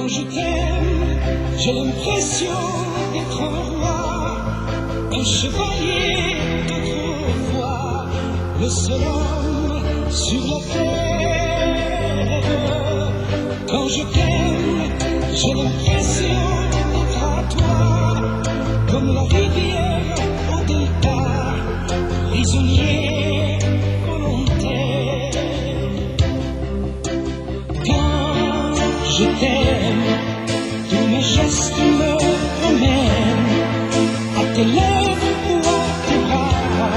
Quand je t'aime, j'ai l'impression d'être un roi, un chevalier d'autrefois, le seul homme sur la terre. Quand je t'aime, j'ai l'impression d'être à toi, comme la rivière au delta, prisonnier volontaire. Quand je t'aime, tous mes gestes me ramènent à tes lèvres ou à tes bras,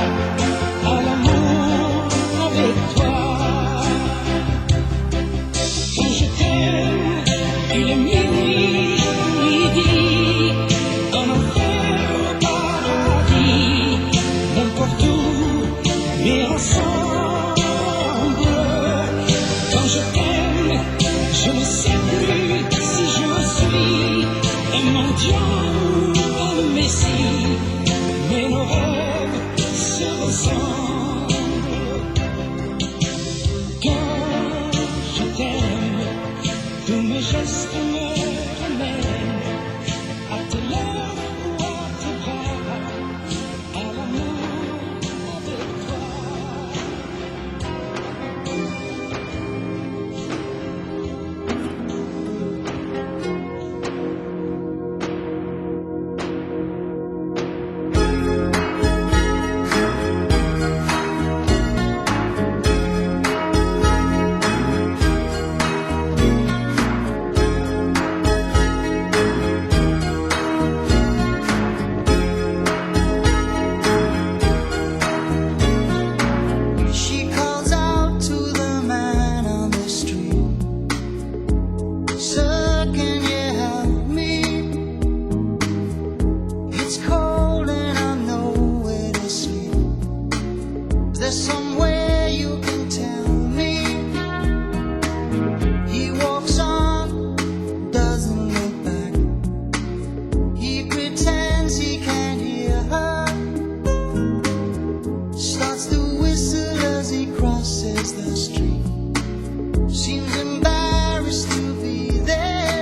à l'amour avec toi. Quand je t'aime, il est minuit, midi, en enfer au paradis, n'importe où, mais ensemble. Quand je t'aime, je ne sais plus si je suis un mendiant ou un messie, mais nos rêves se ressemblent.